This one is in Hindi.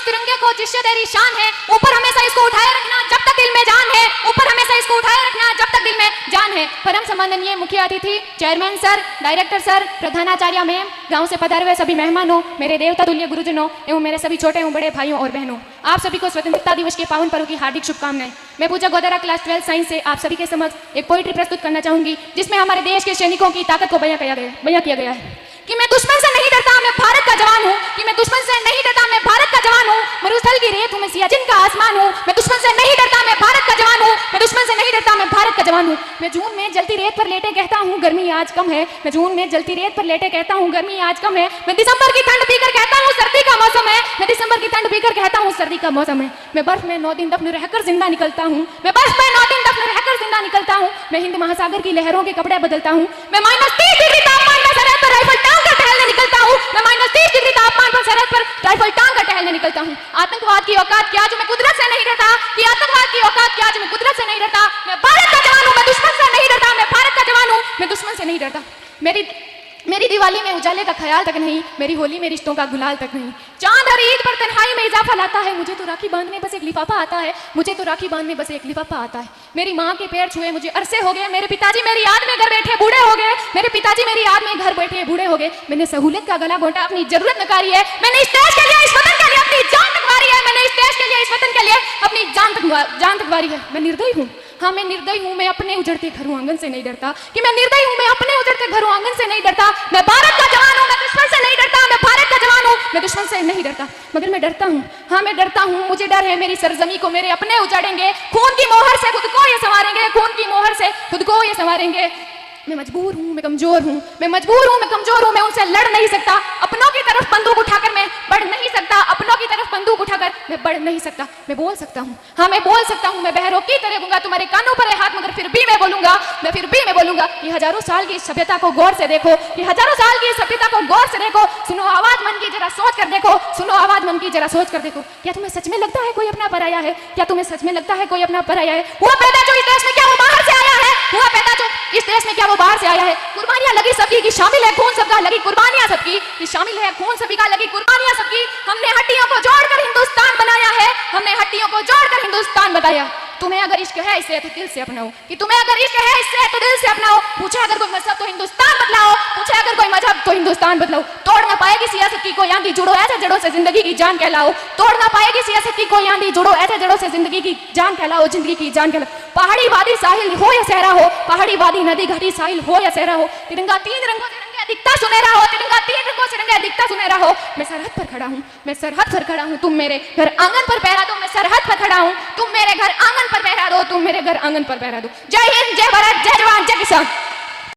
तिरंगे को जिससे तेरी शान है, ऊपर हमेशा इसको उठाए रखना जब तक दिल में जान है, ऊपर हमेशा इसको उठाए रखना जब तक दिल में जान है। परम सम्माननीय मुख्य अतिथि, चेयरमैन सर, डायरेक्टर सर, प्रधानाचार्य मैम, गांव से पधारे हुए सभी मेहमानों, मेरे देवता तुल्य गुरुजनों एवं मेरे सभी छोटे एवं बड़े भाइयों और बहनों, आप सभी को स्वतंत्रता दिवस के पावन पर्व की हार्दिक शुभकामनाएं। मैं पूजा गोदारा क्लास 12 साइंस से आप सभी के समक्ष एक पोइट्री प्रस्तुत करना चाहूंगी, जिसमें हमारे देश के सैनिकों की ताकत को बयां किया गया है कि मैं दुश्मन से नहीं डरता, मैं भारत का जवान हूँ, कि मैं दुश्मन से नहीं डरता, मैं भारत का जवान हूँ, मरुस्थल की रेत हूँ, मैं सियाचिन का आसमान हूँ, मैं दुश्मन से नहीं डरता, मैं भारत का जवान हूँ, मैं दुश्मन से नहीं डरता, मैं भारत का जवान हूँ। मैं जून में जलती रेत पर लेटे कहता हूँ गर्मी आज कम है, मैं जून में जलती रेत पर लेटे कहता हूँ गर्मी आज कम है, मैं दिसंबर की ठंड पीकर कहता हूँ सर्दी का मौसम है, मैं दिसंबर की ठंड पीकर कहता हूँ सर्दी का मौसम है। मैं बर्फ में 9 दिन दफन रहकर जिंदा निकलता हूँ, मैं बर्फ में 9 दिन दफन रहकर जिंदा निकलता हूँ, मैं हिंद महासागर की लहरों के कपड़े बदलता हूँ, मैं -30 डिग्री तापमान में सरहद पर राइफल टांग कर टहलने निकलता हूँ, मैं -30 डिग्री तापमान पर सरहद पर राइफल टांग कर टहलने निकलता हूँ। आतंकवाद की औकात क्या जो मैं कुदरत से नहीं डरता, कि आतंकवाद की औकात क्या जो मैं कुदरत से नहीं डरता, मैं भारत का जवान हूँ, मैं दुश्मन से नहीं डरता, मैं भारत का जवान हूँ, मैं दुश्मन से नहीं डरता। मेरी दिवाली में उजाले का ख्याल तक नहीं, मेरी होली में रिश्तों का गुलाल तक नहीं। चांद हर ईद पर तन्हाई में इजाफा लाता है, मुझे तो राखी बांधने बस एक लिफाफा आता है, मुझे तो राखी बांधने बस एक लिफाफा आता है। मेरी माँ के पैर छुए मुझे अरसे हो गए, मेरे पिताजी मेरी याद में घर बैठे बूढ़े हो गए, मेरे पिताजी मेरी याद में घर बैठे बूढ़े हो गए। मैंने सहूलियत का गला घोंटा, अपनी जरूरत नकारी है, मैंने इस देश के लिए, इस वतन के लिए अपनी जान तकवारी है, मैंने इस देश के लिए, इस वतन के लिए अपनी जान तकवारी है। मैं निर्दयी हूँ, हाँ मैं निर्दयी हूँ, मैं अपने उजड़ते घरों आंगन से नहीं डरता, कि मैं निर्दयी हूँ, मैं अपने उजड़ते घरों आंगन से नहीं डरता। मैं भारत का जवान हूँ, मैं दुश्मन से नहीं डरता, मैं भारत का जवान हूँ, मैं दुश्मन से नहीं डरता। मगर मैं डरता हूँ, हाँ मैं डरता हूँ, मुझे डर है मेरी सरजमी को मेरे अपने उजाड़ेंगे, खून की मोहर से खुद को ये संवारेंगे, खून की मोहर से खुद को ये संवारेंगे। मैं मजबूर हूँ, मैं कमजोर हूँ, मैं मजबूर हूँ, मैं कमजोर हूँ, मैं उनसे लड़ नहीं सकता, अपनों की तरफ बंदूक उठाकर मैं बढ़ नहीं सकता, अपनों की तरफ बंदूक उठाकर मैं बढ़ नहीं सकता। मैं बोल सकता हूँ, हाँ मैं बोल सकता हूँ, मैं बहरों की तरह दूंगा तुम्हारे कानों पर है हाथ, मगर फिर भी मैं बोलूंगा, मैं बोलूंगा। ये हजारों साल की सभ्यता को गौर से देखो, ये हजारों साल की सभ्यता को गौर से देखो, सुनो आवाज मन की जरा सोच कर देखो, सुनो आवाज मन की जरा सोच कर देखो। क्या तुम्हें सच में लगता है कोई अपना पराया है? क्या तुम्हें सच में लगता है कोई अपना पराया है? हुआ पैदा जो इस देश में, क्या वो बाहर से आया है? हुआ पैदा जो इस देश में, क्या वो बाहर से आया है? कुर्बानियां लगी सबकी की शामिल है खून सबका, लगी कुर्बानियां सबकी की शामिल है खून सभी का, लगी कुर्बानियां सबकी। हमने हड्डियों को जोड़कर हिंदुस्तान बनाया है, हमने हड्डियों को जोड़कर हिंदुस्तान बनाया। तुम्हें अगर इश्क है इससे तो दिल से अपनाओ, कि तुम्हें अगर इश्क है इससे तो दिल से अपनाओ। पूछे अगर कोई मजहब तो हिंदुस्तान बदलाओ, पूछे अगर कोई मजहब तो हिंदुस्तान बदलाओ। तोड़ ना पाएगी सियासत की कोई आंधी, जुड़ो ऐसे जड़ों से जिंदगी की जान कहलाओ। तोड़ ना पाएगी सियासत की कोई आंधी, जुड़ो ऐसे जड़ों से जिंदगी की जान कहलाओ, जिंदगी की जान कहलाओ। पहाड़ी वादी साहिल हो या सहरा हो, पहाड़ी वादी नदी घाटी साहिल हो या सहरा हो, तिरंगा 3 रंगों से रंगा दिखता सुनहरा हो, तिरंगा 3 रंगों से रंगा दिखता सुनहरा हो। मैं सरहद पर खड़ा हूँ, मैं सरहद पर खड़ा हूँ, तुम मेरे घर आंगन पर पहरा दो। मैं सरहद पर खड़ा हूँ, तुम मेरे घर आंगन पर पहरा दो, तुम मेरे घर आंगन पर पहरा दो। जय हिंद, जय भारत, जय जवान, जय किसान।